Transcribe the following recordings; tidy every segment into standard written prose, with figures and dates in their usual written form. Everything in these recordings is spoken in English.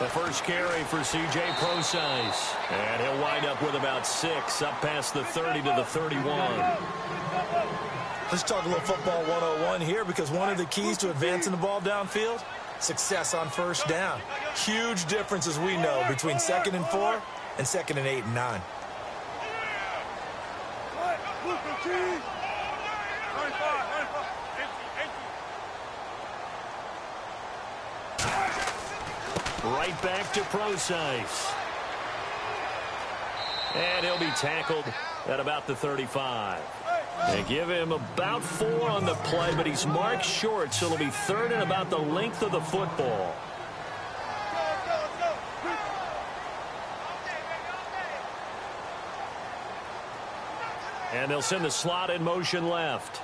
The first carry for C.J. Procise. And he'll wind up with about 6, up past the 30 to the 31. Let's talk a little football 101 here, because one of the keys to advancing the ball downfield, success on first down. Huge difference, as we know, between 2nd and 4 and 2nd and 8 and 9. Right back to Procise. And he'll be tackled at about the 35. They give him about 4 on the play, but he's marked short, so it'll be 3rd and about the length of the football. And they'll send the slot in motion left.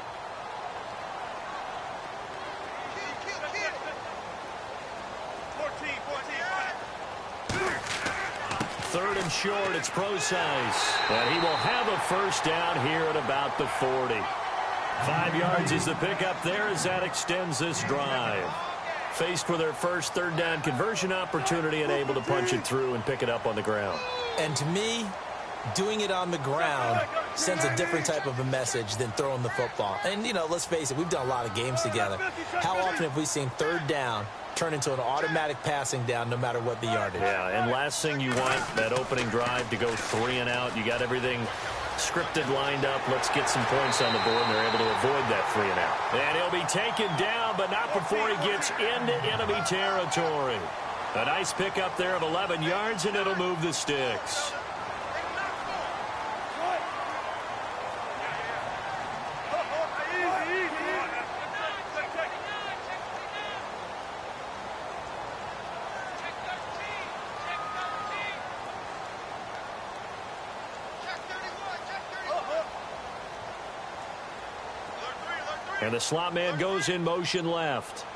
Third and short, it's Procise. And he will have a first down here at about the 40. 5 yards is the pickup there as that extends this drive. Faced with their first 3rd down conversion opportunity and able to punch it through and pick it up on the ground. And to me, doing it on the ground sends a different type of a message than throwing the football. And, you know, let's face it, we've done a lot of games together. How often have we seen 3rd down turn into an automatic passing down no matter what the yardage? Yeah, and last thing you want, that opening drive to go 3 and out. You got everything scripted, lined up. Let's get some points on the board, and they're able to avoid that 3 and out. And he'll be taken down, but not before he gets into enemy territory. A nice pickup there of 11 yards, and it'll move the sticks. And the slot man goes in motion left.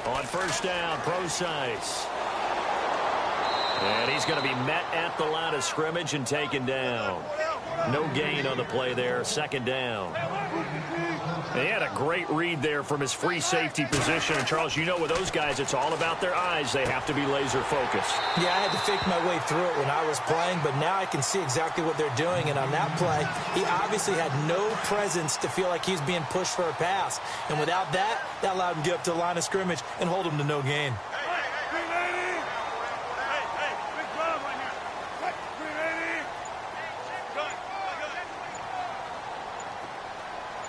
On first down, Procise. And he's going to be met at the line of scrimmage and taken down. No gain on the play there, 2nd down. He had a great read there from his free safety position. And, Charles, you know with those guys, it's all about their eyes. They have to be laser focused. Yeah, I had to fake my way through it when I was playing, but now I can see exactly what they're doing. And on that play, he obviously had no presence to feel like he's being pushed for a pass. And without that, that allowed him to get up to the line of scrimmage and hold him to no gain.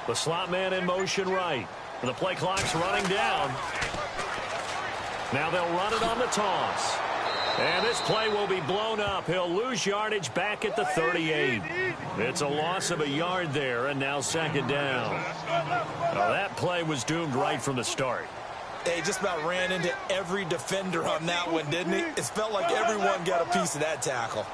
The slot man in motion right. The play clock's running down. Now they'll run it on the toss. And this play will be blown up. He'll lose yardage back at the 38. It's a loss of a yard there, and now 2nd down. Now that play was doomed right from the start. He just about ran into every defender on that one, didn't he? It felt like everyone got a piece of that tackle.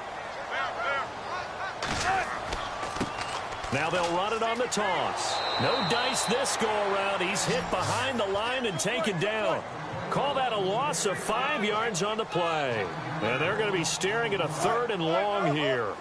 Now they'll run it on the toss. No dice this go-around. He's hit behind the line and taken down. Call that a loss of 5 yards on the play. And they're going to be staring at a 3rd and long here.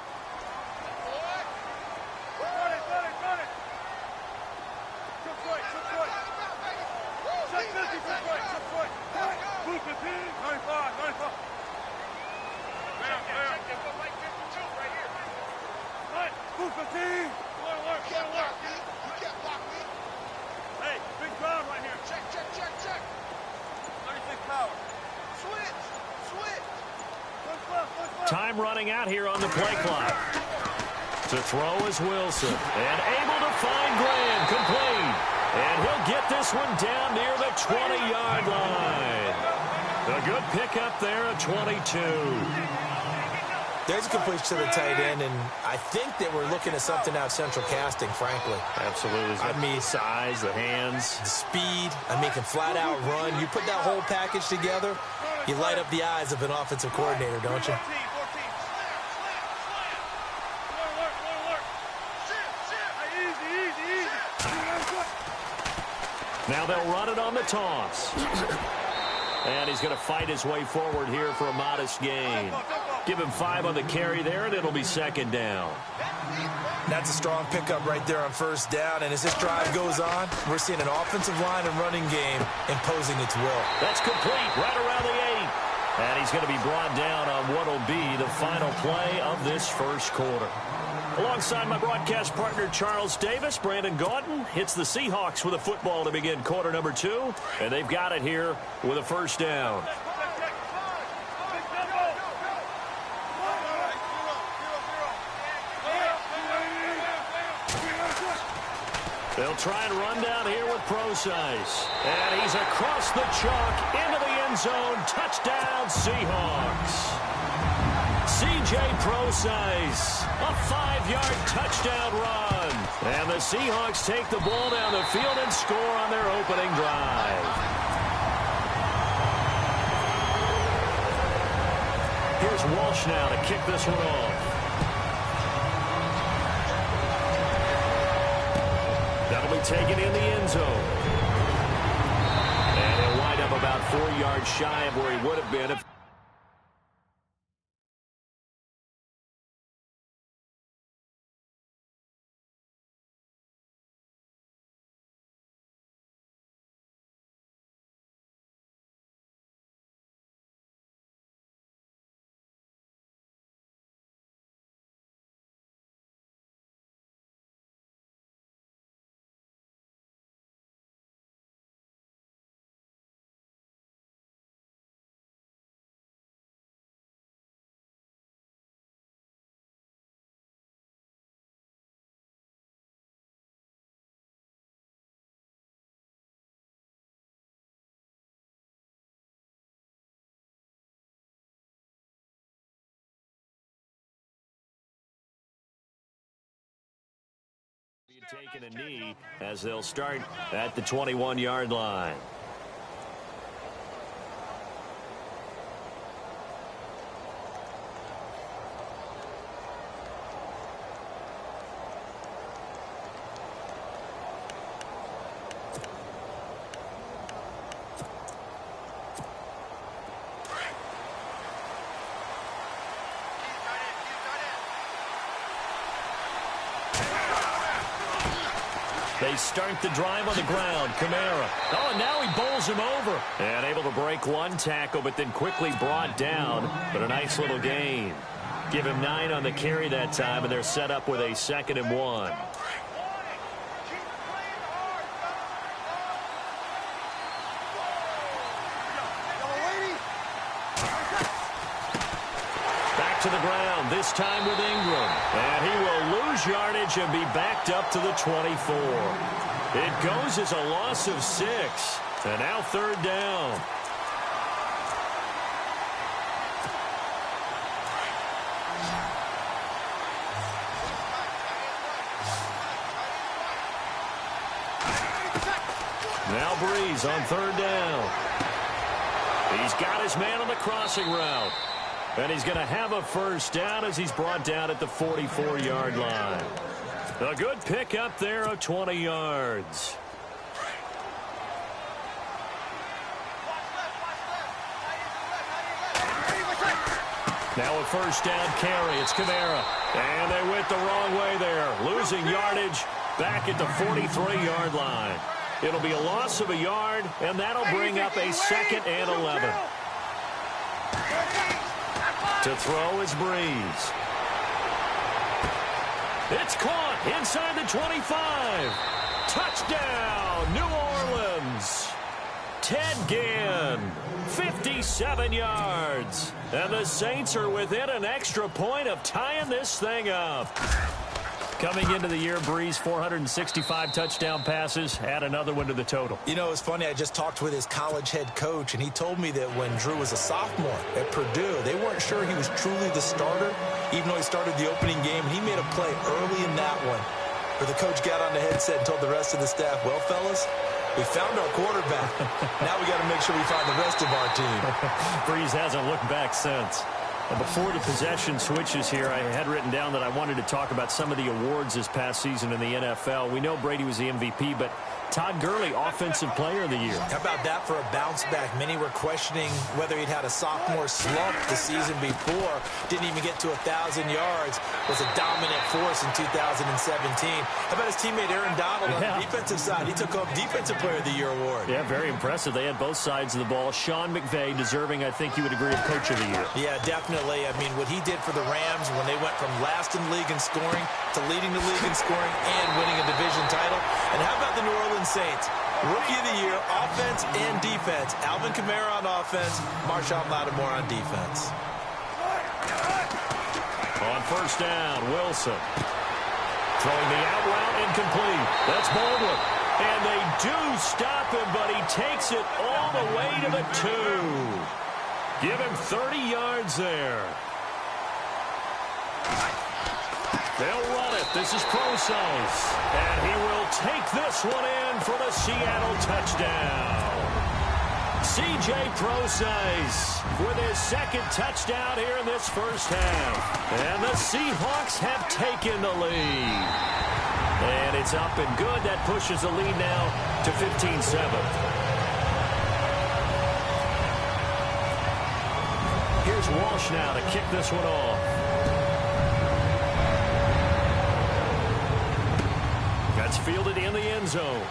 Time running out here on the play clock. To throw is Wilson. And able to find Graham. Complete. And he'll get this one down near the 20-yard line. A good pickup there at 22. There's a completion to the tight end, and I think that we're looking at something out central casting, frankly. Absolutely. I mean, the size, the hands. The speed. I mean, can flat out run. You put that whole package together, you light up the eyes of an offensive coordinator, don't you? Now they'll run it on the toss. And he's going to fight his way forward here for a modest gain. Give him 5 on the carry there, and it'll be 2nd down. That's a strong pickup right there on first down. And as this drive goes on, we're seeing an offensive line and running game imposing its will. That's complete right around the And he's going to be brought down on what will be the final play of this first quarter. Alongside my broadcast partner, Charles Davis, Brandon Gaudin hits the Seahawks with a football to begin quarter number 2. And they've got it here with a first down. They'll try and run down here with Procise. And he's across the chalk into the end zone. Touchdown, Seahawks. C.J. Procise, a 5-yard touchdown run. And the Seahawks take the ball down the field and score on their opening drive. Here's Walsh now to kick this one off. That'll be taken in the end zone. And he'll wind up about 4 yards shy of where he would have been if taking a knee as they'll start at the 21-yard line. They start the drive on the ground. Kamara. Oh, and now he bowls him over. And able to break one tackle, but then quickly brought down. But a nice little gain. Give him 9 on the carry that time, and they're set up with a 2nd and 1. To the ground, this time with Ingram. And he will lose yardage and be backed up to the 24. It goes as a loss of 6. And now 3rd down. Now Breeze on 3rd down. He's got his man on the crossing route. And he's going to have a first down as he's brought down at the 44-yard line. A good pickup there of 20 yards. Now a first down carry. It's Kamara. And they went the wrong way there. Losing yardage back at the 43-yard line. It'll be a loss of a yard, and that'll bring up a 2nd and 11. To throw is Breeze. It's caught inside the 25. Touchdown, New Orleans. Ted Ginn, 57 yards. And the Saints are within an extra point of tying this thing up. Coming into the year, Breeze, 465 touchdown passes. Add another one to the total. You know, it's funny. I just talked with his college head coach, and he told me that when Drew was a sophomore at Purdue, they weren't sure he was truly the starter, even though he started the opening game. And he made a play early in that one where the coach got on the headset and told the rest of the staff, well, fellas, we found our quarterback. Now we got to make sure we find the rest of our team. Breeze hasn't looked back since. Before the possession switches here, I had written down that I wanted to talk about some of the awards this past season in the NFL. We know Brady was the MVP, but Todd Gurley, Offensive Player of the Year. How about that for a bounce back? Many were questioning whether he'd had a sophomore slump the season before. Didn't even get to 1,000 yards. Was a dominant force in 2017. How about his teammate Aaron Donald on the defensive side? He took home Defensive Player of the Year award. Yeah, very impressive. They had both sides of the ball. Sean McVay deserving, I think you would agree, of Coach of the Year. Yeah, definitely. I mean, what he did for the Rams when they went from last in the league in scoring to leading the league in scoring and winning a division title. And how about the New Orleans Saints? Rookie of the Year, offense and defense. Alvin Kamara on offense, Marshawn Lattimore on defense. On first down, Wilson. Throwing the out route incomplete. That's Baldwin. And they do stop him, but he takes it all the way to the 2. Give him 30 yards there. They'll run it. This is Procise. And he will take this one in for the Seattle touchdown. C.J. Procise with his second touchdown here in this first half. And the Seahawks have taken the lead. And it's up and good. That pushes the lead now to 15-7. Here's Walsh now to kick this one off. That's fielded in the end zone.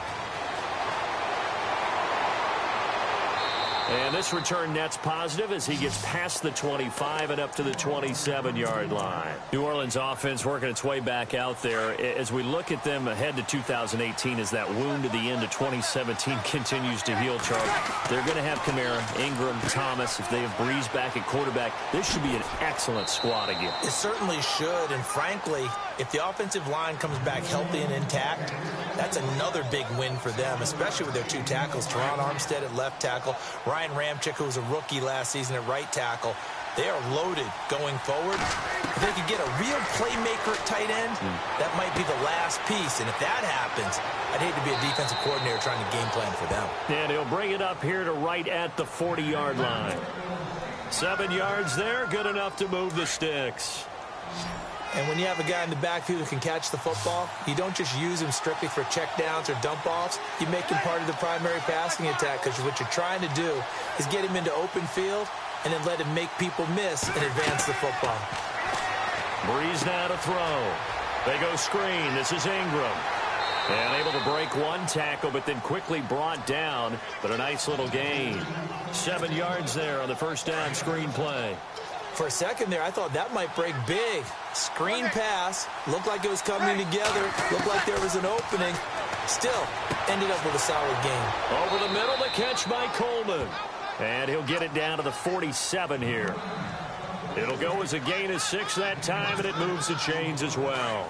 And this return net's positive as he gets past the 25 and up to the 27-yard line. New Orleans offense working its way back out there. As we look at them ahead to 2018 as that wound at the end of 2017 continues to heal, Charles, they're going to have Kamara, Ingram, Thomas. If they have Breeze back at quarterback, this should be an excellent squad again. It certainly should, and frankly, if the offensive line comes back healthy and intact, that's another big win for them, especially with their two tackles, Teron Armstead at left tackle, Ryan Ramczyk, who was a rookie last season at right tackle. They are loaded going forward. If they could get a real playmaker at tight end, that might be the last piece. And if that happens, I'd hate to be a defensive coordinator trying to game plan for them. And he'll bring it up here to right at the 40-yard line. 7 yards there, good enough to move the sticks. And when you have a guy in the backfield who can catch the football, you don't just use him strictly for checkdowns or dump-offs. You make him part of the primary passing attack, because what you're trying to do is get him into open field and then let him make people miss and advance the football. Breeze now to throw. They go screen. This is Ingram. And able to break one tackle, but then quickly brought down. But a nice little gain. 7 yards there on the first down screen play. For a second there, I thought that might break big. Screen pass. Looked like it was coming together. Looked like there was an opening. Still, ended up with a solid game. Over the middle, the catch by Coleman. And he'll get it down to the 47 here. It'll go as a gain of 6 that time, and it moves the chains as well.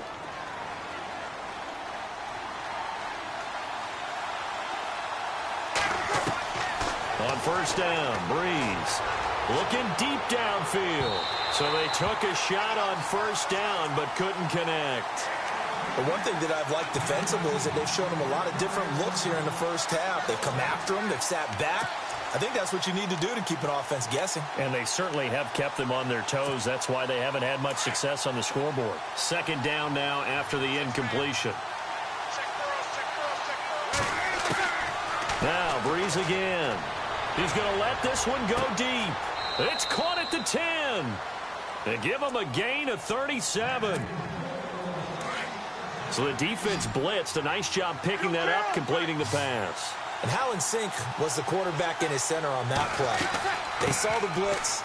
On first down, Breeze. Looking deep downfield. So they took a shot on first down, but couldn't connect. But one thing that I've liked defensively is that they've shown them a lot of different looks here in the first half. They've come after them. They've sat back. I think that's what you need to do to keep an offense guessing. And they certainly have kept them on their toes. That's why they haven't had much success on the scoreboard. Second down now after the incompletion. Now, Breeze again. He's going to let this one go deep. It's caught at the 10. They give him a gain of 37. So the defense blitzed. A nice job picking that up, completing the pass. And how in sync was the quarterback and his center on that play? They saw the blitz,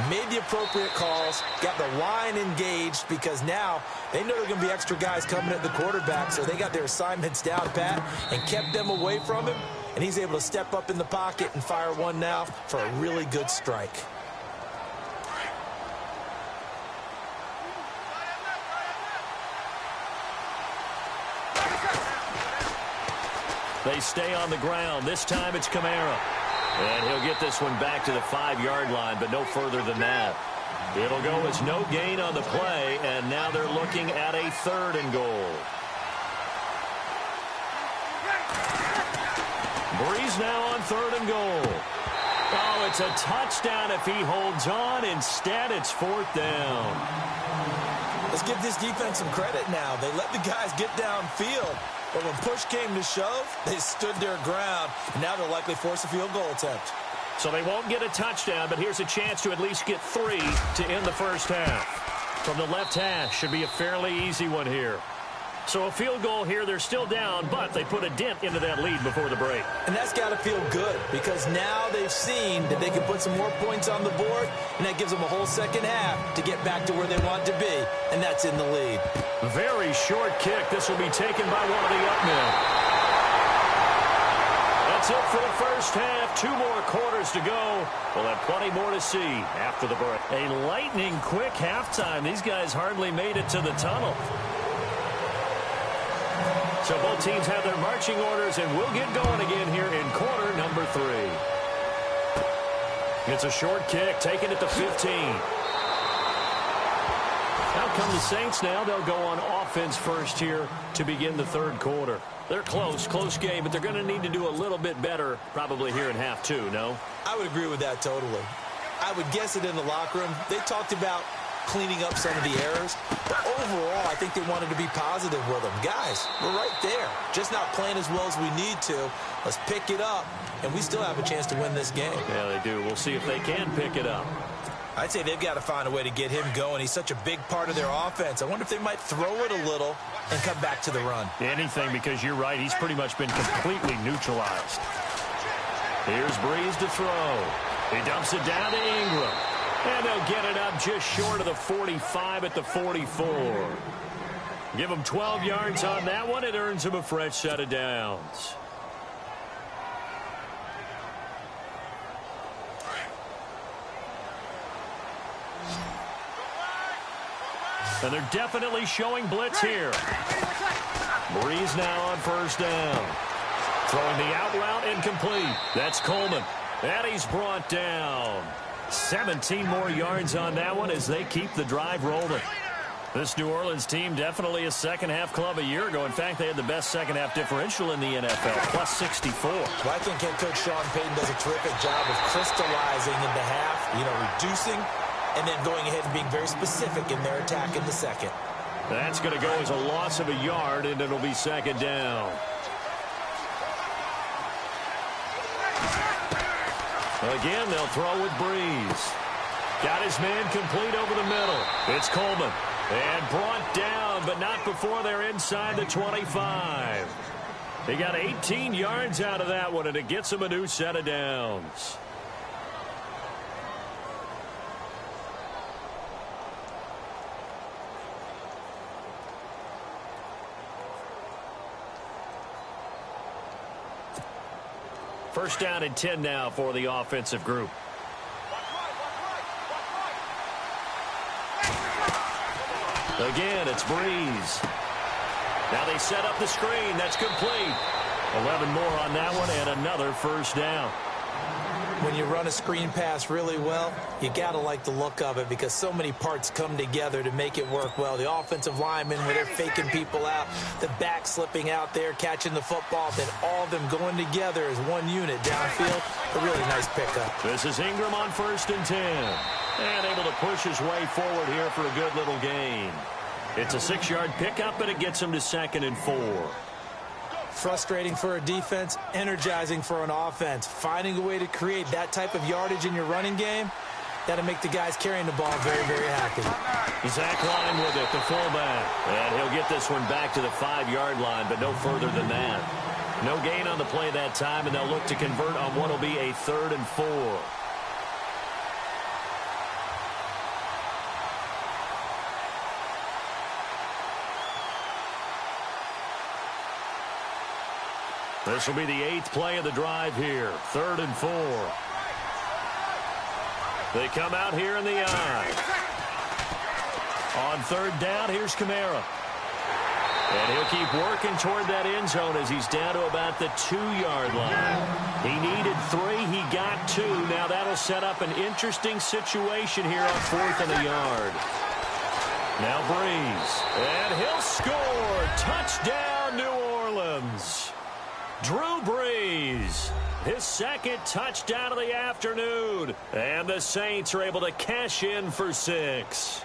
made the appropriate calls, got the line engaged, because now they know there are going to be extra guys coming at the quarterback, so they got their assignments down pat and kept them away from him, and he's able to step up in the pocket and fire one now for a really good strike. They stay on the ground. This time it's Kamara. And he'll get this one back to the 5-yard line, but no further than that. It'll go as no gain on the play, and now they're looking at a 3rd and goal. Breeze now on 3rd and goal. Oh, it's a touchdown if he holds on. Instead, it's 4th down. Let's give this defense some credit now. They let the guys get downfield. But when push came to shove, they stood their ground. And now they'll likely force a field goal attempt. So they won't get a touchdown, but here's a chance to at least get 3 to end the first half. From the left hash, should be a fairly easy one here. So a field goal here, they're still down, but they put a dent into that lead before the break. And that's got to feel good because now they've seen that they can put some more points on the board, and that gives them a whole second half to get back to where they want to be, and that's in the lead. Very short kick. This will be taken by one of the up men. That's it for the first half. 2 more quarters to go. We'll have plenty more to see after the break. A lightning quick halftime. These guys hardly made it to the tunnel. So both teams have their marching orders, and we'll get going again here in quarter number 3. It's a short kick, taken at the 15. Out come the Saints now. They'll go on offense first here to begin the 3rd quarter. They're close game, but they're going to need to do a little bit better probably here in half 2, no? I would agree with that totally. I would guess it in the locker room. They talked about cleaning up some of the errors. But overall, I think they wanted to be positive with them. Guys, we're right there. Just not playing as well as we need to. Let's pick it up, and we still have a chance to win this game. Yeah, they do. We'll see if they can pick it up. I'd say they've got to find a way to get him going. He's such a big part of their offense. I wonder if they might throw it a little and come back to the run. Anything, because you're right. He's pretty much been completely neutralized. Here's Breeze to throw. He dumps it down to Ingram. And they'll get it up just short of the 45 at the 44. Give them 12 yards on that one. It earns them a fresh set of downs. And they're definitely showing blitz here. Breeze now on 1st down. Throwing the out route incomplete. That's Coleman. And he's brought down. 17 more yards on that one as they keep the drive rolling. This New Orleans team definitely a second-half club a year ago. In fact, they had the best second-half differential in the NFL, plus 64. Well, I think head coach Sean Payton does a terrific job of crystallizing in the half, reducing, and then going ahead and being very specific in their attack in the second. That's going to go as a loss of a yard, and it'll be 2nd down. Again, they'll throw with Breeze. Got his man complete over the middle. It's Coleman. And brought down, but not before they're inside the 25. He got 18 yards out of that one, and it gets him a new set of downs. First down and 10 now for the offensive group. Again, it's Breeze. Now they set up the screen. That's complete. 11 more on that one and another first down. When you run a screen pass really well, you got to like the look of it because so many parts come together to make it work well. The offensive linemen, where they're faking people out, the back slipping out there, catching the football, then all of them going together as one unit downfield. A really nice pickup. This is Ingram on 1st and 10. And able to push his way forward here for a good little gain. It's a 6-yard pickup, and it gets him to 2nd and 4. Frustrating for a defense, energizing for an offense. Finding a way to create that type of yardage in your running game, that'll make the guys carrying the ball very, very happy. Zach Line with it, the fullback. And he'll get this one back to the 5-yard line, but no further than that. No gain on the play that time, and they'll look to convert on what will be a 3rd and 4. This will be the 8th play of the drive here. 3rd and 4. They come out here in the I. On 3rd down, here's Kamara. And he'll keep working toward that end zone as he's down to about the 2-yard line. He needed 3. He got 2. Now that'll set up an interesting situation here on 4th and a yard. Now Breeze. And he'll score. Touchdown, New Orleans. Drew Brees His second touchdown of the afternoon. And the Saints are able to cash in for 6.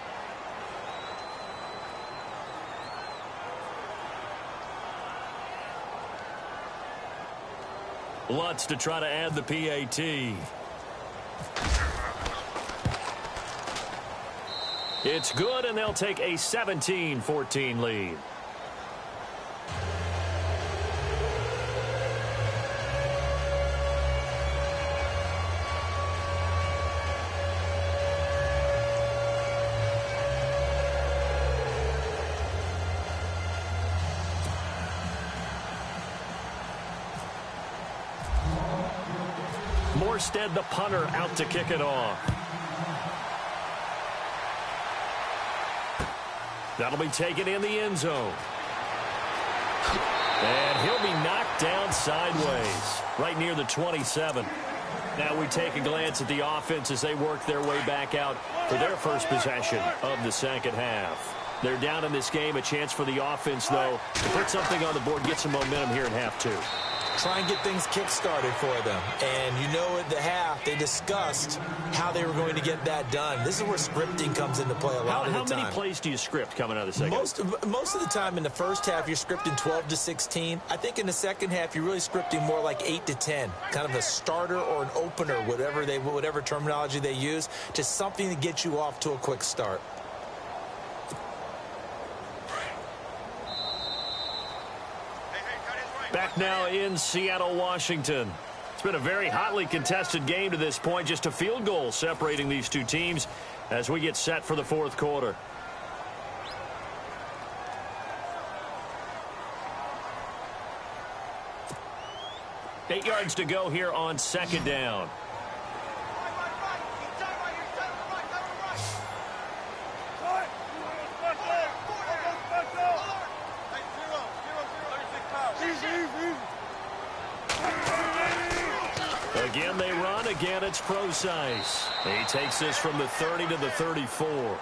Lutz to try to add the PAT. It's good, and they'll take a 17-14 lead. Morstead, the punter, out to kick it off. That'll be taken in the end zone. And he'll be knocked down sideways, right near the 27. Now we take a glance at the offense as they work their way back out for their first possession of the second half. They're down in this game. A chance for the offense, though, to put something on the board, get some momentum here in half 2. Try and get things kick-started for them. And you know at the half, they discussed how they were going to get that done. This is where scripting comes into play a lot of the time. How many plays do you script coming out of the second? Most of the time in the first half, you're scripting 12 to 16. I think in the second half, you're really scripting more like 8 to 10. Kind of a starter or an opener, whatever terminology they use, to something to get you off to a quick start. Back now in Seattle, Washington. It's been a very hotly contested game to this point. Just a field goal separating these two teams as we get set for the fourth quarter. Eight yards to go here on second down. Again, they run. Again, it's Procise. He takes this from the 30 to the 34.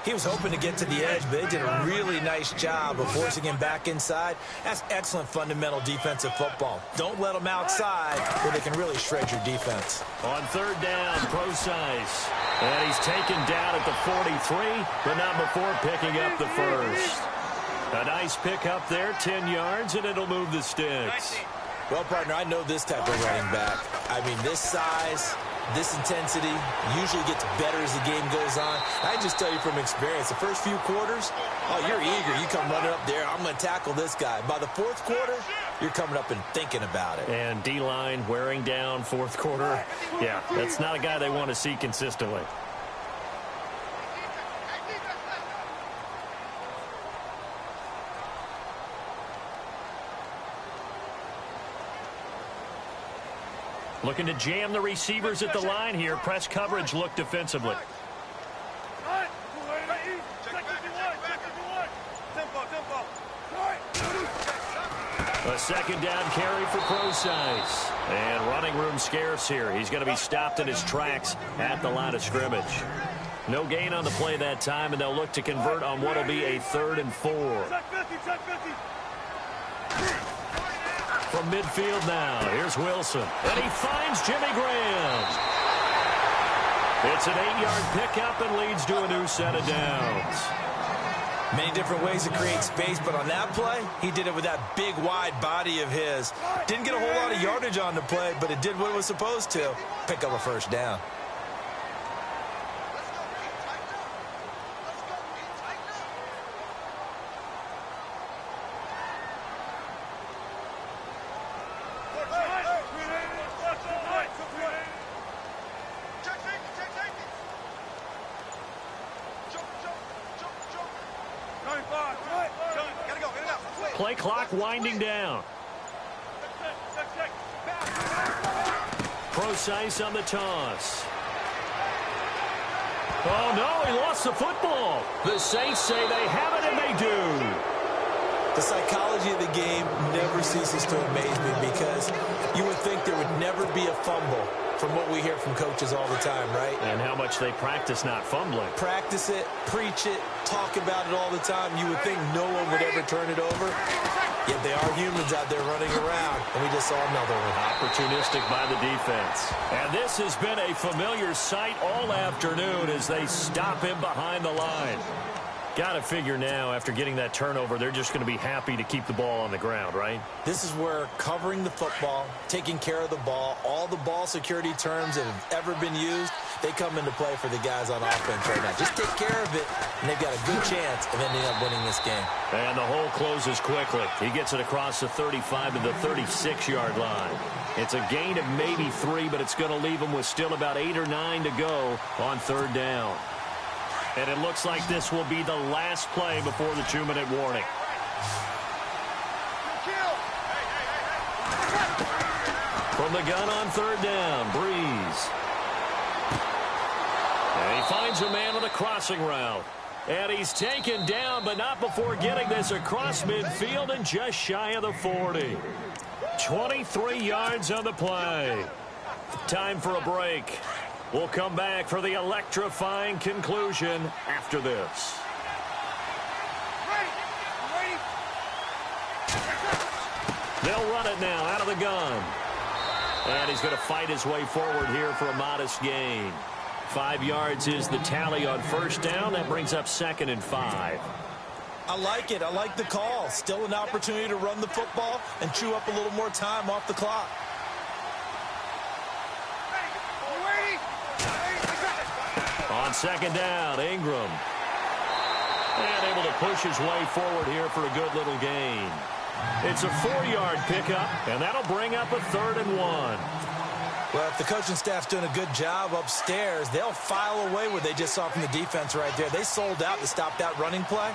He was hoping to get to the edge, but they did a really nice job of forcing him back inside. That's excellent fundamental defensive football. Don't let them outside where they can really shred your defense. On third down, Procise. And he's taken down at the 43, but not before picking up the first. A nice pick up there, 10 yards, and it'll move the sticks. Well, partner, I know this type of running back. I mean, this size, this intensity usually gets better as the game goes on. I just tell you from experience, the first few quarters, oh, you're eager. You come running up there, I'm going to tackle this guy. By the fourth quarter, you're coming up and thinking about it. And D-line wearing down fourth quarter. Yeah, that's not a guy they want to see consistently. Looking to jam the receivers at the line here. Press coverage look defensively. A second down carry for Procise. And running room scarce here. He's going to be stopped in his tracks at the line of scrimmage. No gain on the play that time, and they'll look to convert on what will be a 3rd and 4. From midfield now, here's Wilson. And he finds Jimmy Graham. It's an 8-yard pickup and leads to a new set of downs. Many different ways to create space, but on that play, he did it with that big, wide body of his. Didn't get a whole lot of yardage on the play, but it did what it was supposed to. Pick up a first down. Play clock winding down. Procise on the toss. Oh, no, he lost the football. The Saints say they have it, and they do. The psychology of the game never ceases to amaze me because you would think there would never be a fumble from what we hear from coaches all the time, right? And how much they practice not fumbling. Practice it, preach it, talk about it all the time. You would think no one would ever turn it over. Yet they are humans out there running around, and we just saw another one. Opportunistic by the defense. And this has been a familiar sight all afternoon as they stop him behind the line. Got to figure now, after getting that turnover, they're just going to be happy to keep the ball on the ground, right? This is where covering the football, taking care of the ball, all the ball security terms that have ever been used, they come into play for the guys on offense right now. Just take care of it, and they've got a good chance of ending up winning this game. And the hole closes quickly. He gets it across the 35 to the 36-yard line. It's a gain of maybe 3, but it's going to leave him with still about 8 or 9 to go on third down. And it looks like this will be the last play before the 2-minute warning. From the gun on third down, Breeze. And he finds a man on a crossing route. And he's taken down, but not before getting this across midfield and just shy of the 40. 23 yards on the play. Time for a break. We'll come back for the electrifying conclusion after this. They'll run it now out of the gun. And he's going to fight his way forward here for a modest gain. 5 yards is the tally on first down. That brings up 2nd and 5. I like it. I like the call. Still an opportunity to run the football and chew up a little more time off the clock. On second down, Ingram. And able to push his way forward here for a good little gain. It's a 4-yard pickup, and that'll bring up a 3rd and 1. Well, if the coaching staff's doing a good job upstairs, they'll file away what they just saw from the defense right there. They sold out to stop that running play.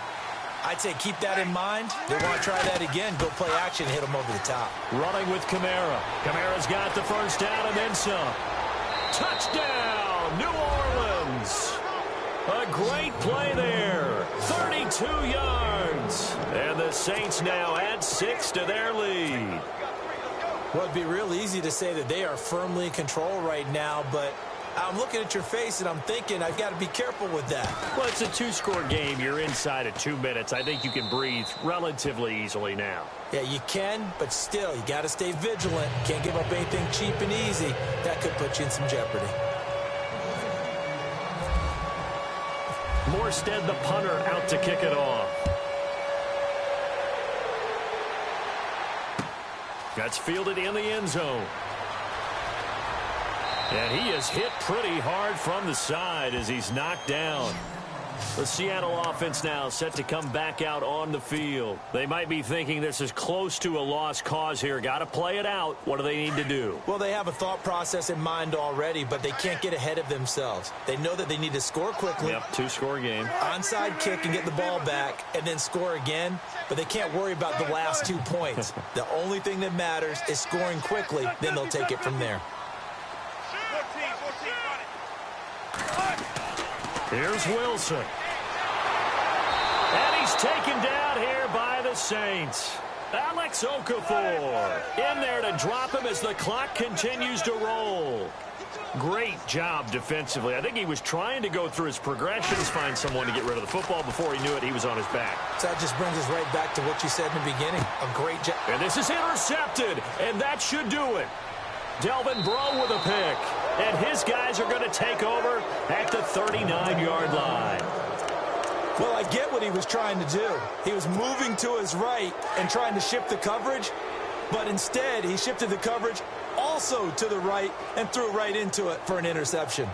I'd say keep that in mind. They want to try that again. Go play action and hit them over the top. Running with Kamara. Kamara's got the first down and then some. Touchdown, New Orleans. A great play there. 32 yards. And the Saints now add 6 to their lead. Well, it'd be real easy to say that they are firmly in control right now, but I'm looking at your face and I'm thinking I've got to be careful with that. Well, it's a 2-score game. You're inside of 2 minutes. I think you can breathe relatively easily now. Yeah, you can, but still, you got to stay vigilant. Can't give up anything cheap and easy. That could put you in some jeopardy. Morstead, the punter, out to kick it off. That's fielded in the end zone. And he is hit pretty hard from the side as he's knocked down. The Seattle offense now set to come back out on the field. They might be thinking this is close to a lost cause here. Got to play it out. What do they need to do? Well, they have a thought process in mind already, but they can't get ahead of themselves. They know that they need to score quickly. Yep, 2-score game. Onside kick and get the ball back and then score again, but they can't worry about the last 2 points. The only thing that matters is scoring quickly, then they'll take it from there. Here's Wilson. And he's taken down here by the Saints. Alex Okafor in there to drop him as the clock continues to roll. Great job defensively. I think he was trying to go through his progressions, find someone to get rid of the football. Before he knew it, he was on his back. So that just brings us right back to what you said in the beginning. A great job. And this is intercepted, and that should do it. Delvin Breaux with a pick. And his guys are going to take over at the 39-yard line. Well, I get what he was trying to do. He was moving to his right and trying to shift the coverage, but instead he shifted the coverage also to the right and threw right into it for an interception.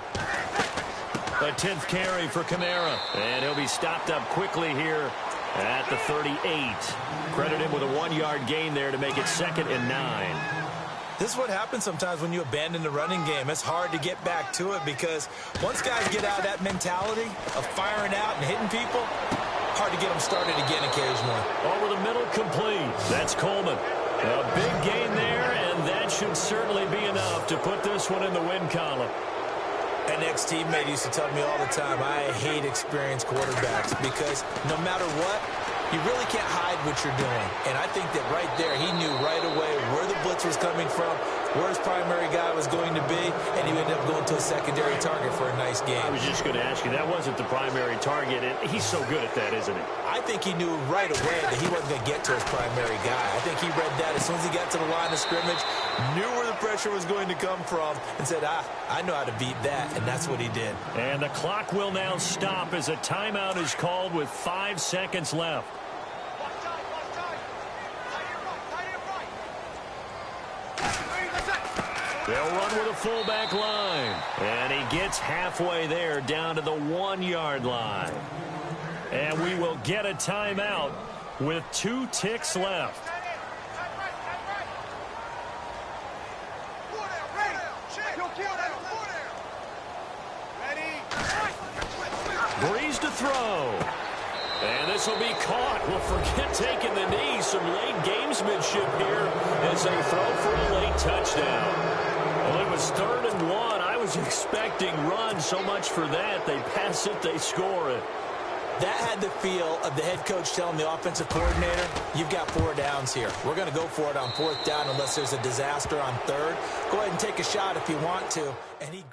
A 10th carry for Kamara, and he'll be stopped up quickly here at the 38. Credit him with a 1-yard gain there to make it 2nd and 9. This is what happens sometimes when you abandon the running game. It's hard to get back to it because once guys get out of that mentality of firing out and hitting people, hard to get them started again occasionally. Over the middle, complete. That's Coleman. A big gain there, and that should certainly be enough to put this one in the win column. An ex-teammate used to tell me all the time, I hate experienced quarterbacks because no matter what, You really can't hide what you're doing. And I think that right there, he knew right away where the blitz was coming from, where his primary guy was going to be, and he ended up going to a secondary target for a nice game. I was just going to ask you, that wasn't the primary target, and he's so good at that, isn't he? I think he knew right away that he wasn't going to get to his primary guy. I think he read that as soon as he got to the line of scrimmage, knew where the pressure was going to come from, and said, I know how to beat that, and that's what he did. And the clock will now stop as a timeout is called with 5 seconds left. They'll run with a fullback line. And he gets halfway there down to the 1-yard line. And we will get a timeout with 2 ticks left. Breeze to throw. And this will be caught. Well, forget taking the knee. Some late gamesmanship here as they throw for a late touchdown. Well, it was 3rd and 1. I was expecting run. So much for that. They pass it, they score it. That had the feel of the head coach telling the offensive coordinator, you've got 4 downs here. We're going to go for it on 4th down unless there's a disaster on 3rd. Go ahead and take a shot if you want to. And he